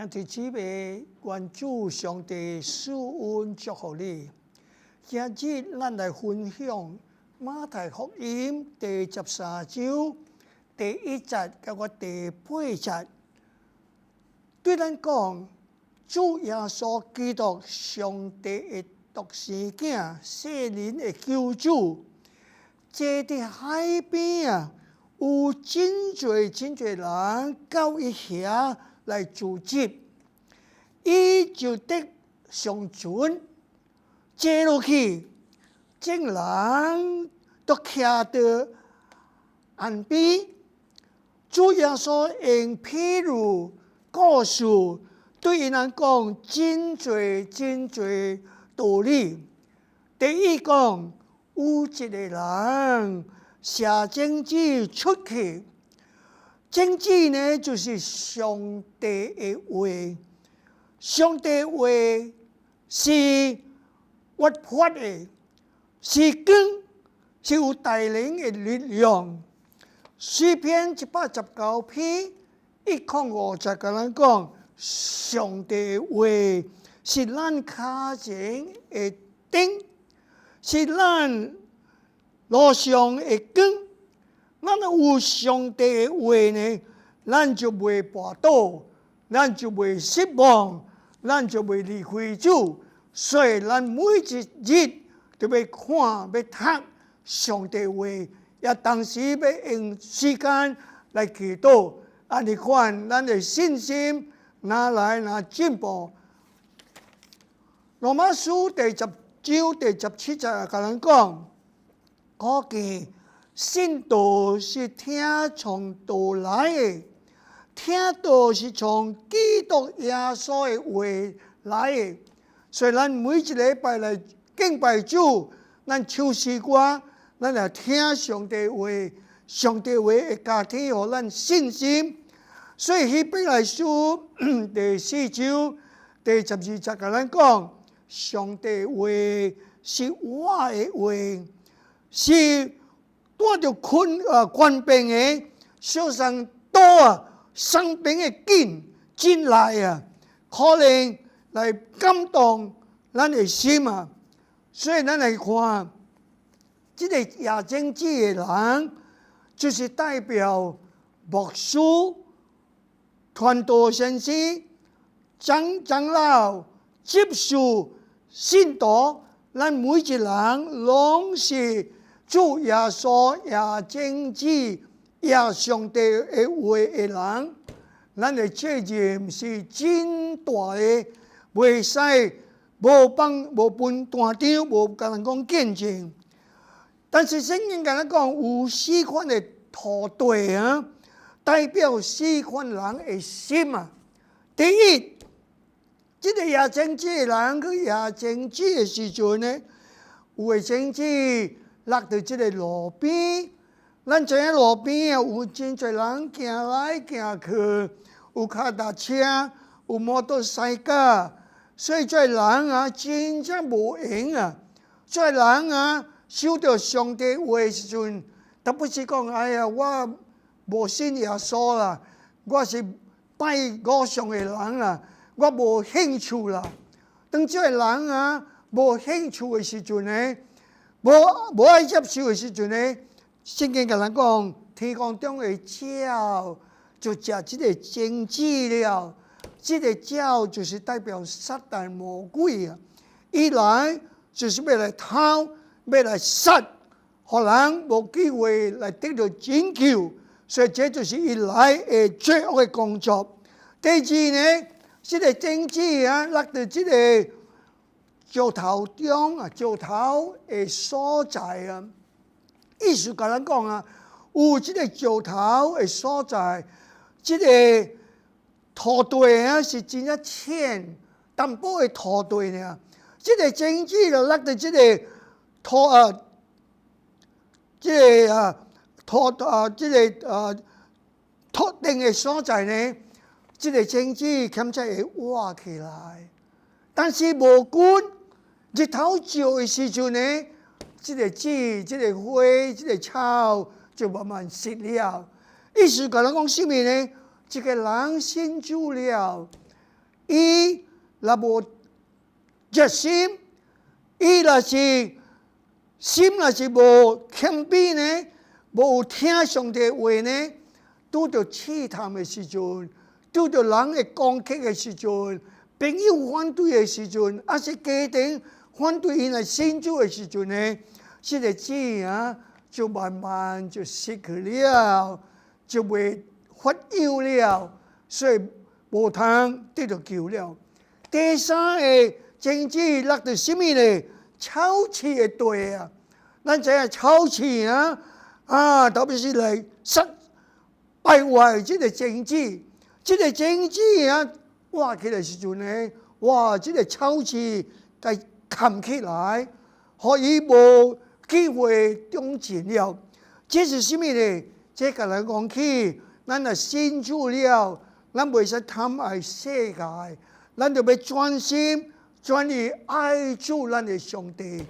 兄弟姊妹，願主上帝施恩祝福你。今日咱來分享馬太福音第13章第1節到第8節，對咱講主耶穌基督上帝的獨生子，世人的救主，坐佇海邊有真濟人到伊遐來聚集，伊就得上船坐落去，眾人都徛在岸邊。主耶穌用譬喻故事對伊人講真濟道理。第一講，有一個人寫證據出去，證據呢就是上帝的話。上帝的話是活潑的，是光，是有帶領的力量。詩篇119篇105節跟咱講，上帝的話是咱腳前的燈，是咱路上的光。咱有上帝的話呢，咱就袂跋倒，咱就袂失望，咱就袂離開主。所以咱每一日都要看、要讀上帝的話，也同時要用時間來祈禱。安尼款，咱的信心拿進步。羅馬書第10章第17節跟咱講，可見信道是聽從道來的，聽道是從基督耶穌的話來的。所以咱每一個禮拜來敬拜主，咱唱詩歌，咱來聽上帝話，上帝話會加添予咱信心。所以希伯來書第4章第12節跟咱講，上帝話是我的話，是帶着權柄的，小上刀生病的緊進來可能來感動咱的心啊。所以咱來看，這個亞正子的人，就是代表牧師、傳道先生、長老、執事、信徒，咱每一人攏是主耶穌亞正子亞上帝的話的人。咱的責任是真大的，袂使無分單張，無甲人講見證。但是聖經甲咱講有4款的土地代表4款人的心啊。第一，這個亞正子的人去亞正子的時陣呢，有的正子落到這個路邊，咱知影路邊有真濟人行來行去，有腳踏車，有摩托車架，所以這人真正無閒啊。這人受到上帝話的時陣，他不是講哎呀，我無信耶穌啦，我是拜偶像的人啦，我無興趣啦。當這人無興趣的時陣呢，無愛接受的時陣呢，聖經甲咱講，天空中的鳥就食這個種子了。這個鳥就是代表撒旦魔鬼啊！伊來就是要來偷，要來殺，予人無機會來得到拯救。所以這就是伊來的罪惡的工作。第二呢，這個種子落到這個石頭中石頭的所在意思甲咱講有這個石頭的所在，這個土地是真正淺淡薄的土地呢。這個種子就落到這個特定的所在呢，這個種子兼且會活起來。但是無管日頭照的時陣呢，這個籽、這個花、這個草就慢慢死了。意思甲咱講什麼呢？這個人信主了，伊若無熱心，伊若是心若是無謙卑呢，無聽上帝話呢，拄着試探嘅時陣，拄着人嘅攻擊嘅時陣，朋友反對嘅時陣，還是家庭反對因來信主嘅時陣呢，這個子啊，就慢慢就失去了，就袂發育了，所以無通得到救了。第三個政治落到什麼呢？臭氣嘅對啊！咱知影臭氣啊，特別是嚟失敗壞這個政治，這個政治啊，哇起來時陣呢，哇！這個臭氣該冚起來，可以無機會中前了。這是什麼呢？這個嚟講起，咱係信主了，咱袂使貪愛世界，咱就要專心專意愛主咱的上帝。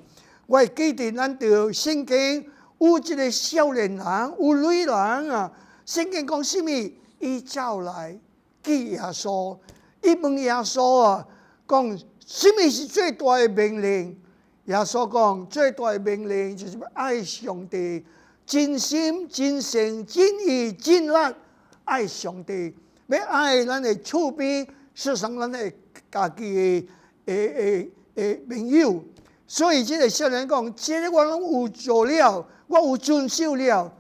我會記得咱條聖經有一個少年人，有女人啊。聖經講什麼？伊走來見耶穌，伊問耶穌啊，講什麼是最大的命令？耶穌講最大的命令就是要愛上帝，真心、真性、真意、真力愛上帝，要愛咱的厝邊，事實上咱的家己的朋友。所以這個少年講，這個我攏有做了，我有遵守了。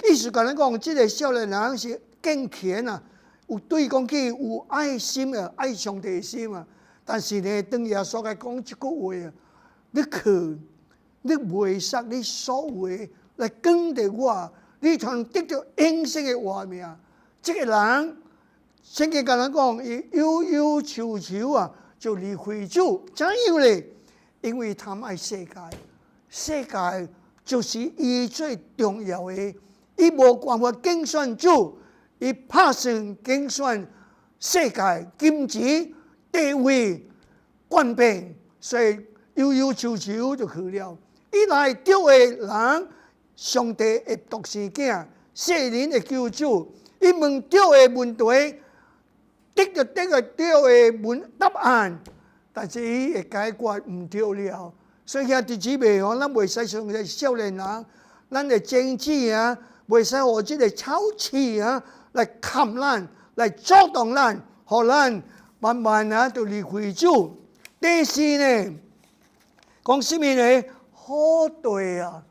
意思講，講這個少年人是敬虔啊，有對講起有愛心啊，愛上帝的心啊。但是呢，當耶穌來講一句話啊，你去，你袂使你所為來跟着我，你才能得到永生的活命。這個人，聖經甲咱講，伊憂憂愁愁啊，就離開主。怎樣呢？因為貪愛世界，世界就是伊最重要的。伊無辦法競選主，伊拍算競選世界金錢、地位、權柄，所以憂憂愁愁就去了。伊來對的人，上帝會獨生囝，世人會救主。伊問對的問題，得到對的答案。但是伊會解決唔對了，所以兄弟姊妹哦，咱袂使像個少年人，咱的政治啊，袂使互這個臭氣啊來冚咱，來阻擋咱，互咱慢慢啊就離開主。第四呢，講什麼呢？好對啊！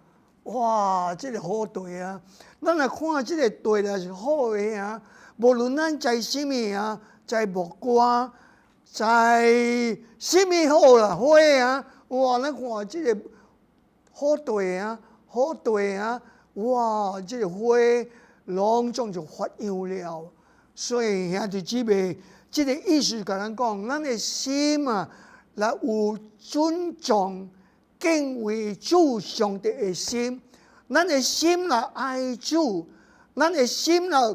哇，這個好對啊！咱來看這個對啦是好的啊，無論咱在什麼啊，在木瓜。在什麼好啦？花啊！哇！咱看這個好對啊，好對啊！哇！這個花攏總就發揚了。所以兄弟姊妹，這個意思甲咱講，咱的心啊，來有尊重、敬畏主上帝的心，咱的心來愛主，咱的心來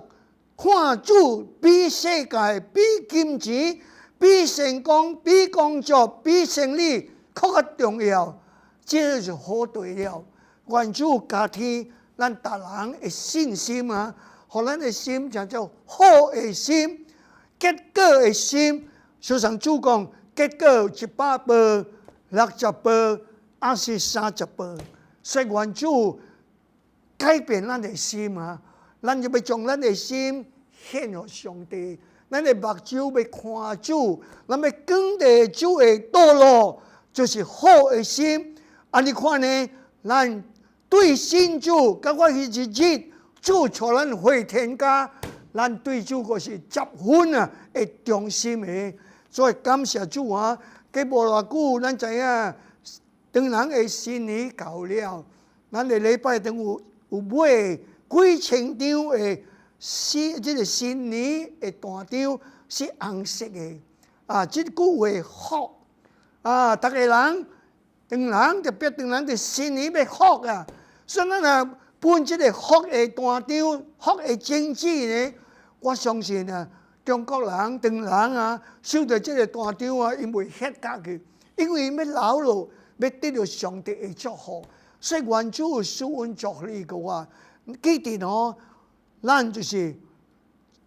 看主比世界、比金錢。比成功、比工作、比勝利更加重要，這就好對了。願主加添咱大人的信心啊，互咱的心就叫好的心、結果的心。就像主講，結果100倍、60倍，還是30倍。所以願主改變咱的心啊，咱就要將咱的心獻給上帝。咱的目睭要看主，咱要跟着主的道路，就是好的心。你看呢？咱對信主，甲我迄日日，主帶咱回天家，咱對主個是10分啊，會忠心的。所以感謝主啊！過無偌久，咱知影，當人的新年到了，咱的禮拜堂有買幾千張的。這個新年的大張是紅色的，這句話福大家人，當人特別當人的新年要福啊，所以咱啊搬這個福的大張，福的經濟呢，我相信啊，中國人當人啊，收到這個大張啊，因為嚇家去，因為要老了，要得到上帝的祝福，所以願主賜恩祝福個話，記得哦。咱就是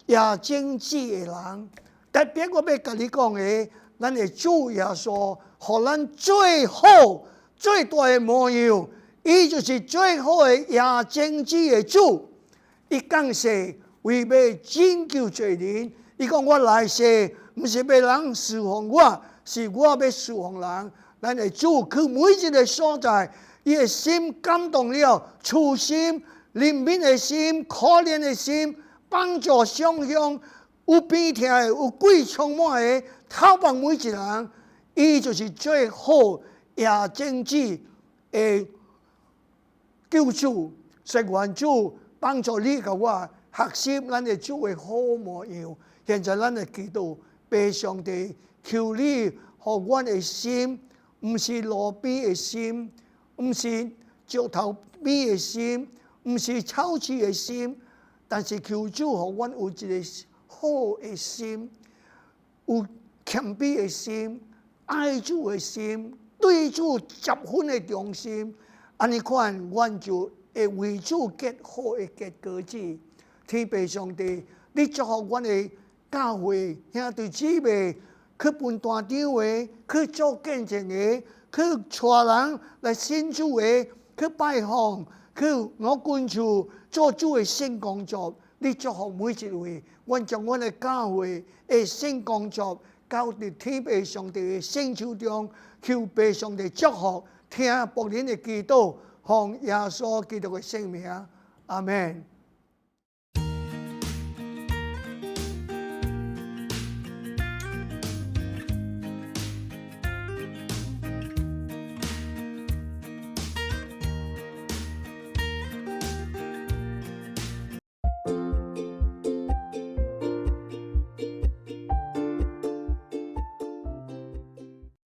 也政治的人，特別我要跟你講嘅，咱嘅主耶穌，互咱最好、最大嘅模樣，伊就是最好嘅亞正之嘅主。伊講是為要拯救罪人，伊講我來世唔是要人侍奉我，是我要侍奉人。咱嘅主佢每一個所在，伊嘅心感動了，慈心、憐憫嘅心、可憐嘅心，幫助雙向。有病痛的，有鬼充滿的，討幫每一人，伊就是最好亞正之的救主。所以願主幫助你甲我學習咱的主的好模樣。現在咱的祈禱，拜上帝，求你互阮的心，毋是路邊的心，毋是石頭邊的心，毋是草地的心，但是求主互阮有一個好嘅心，有謙卑嘅心，愛主嘅心，對主十分嘅忠心。安尼款，阮就會為主結好嘅結果子。天父上帝，你祝福阮嘅教會兄弟姊妹，去分單張嘅，去做見證嘅，去帶人來信主嘅，去拜訪，去我關注做主嘅新工作。你祝福每一位，阮將阮嘅教會嘅新工作交佇天父上帝嘅聖手中，求父上帝祝福，聽僕人嘅祈禱，奉耶穌基督嘅聖名，阿門。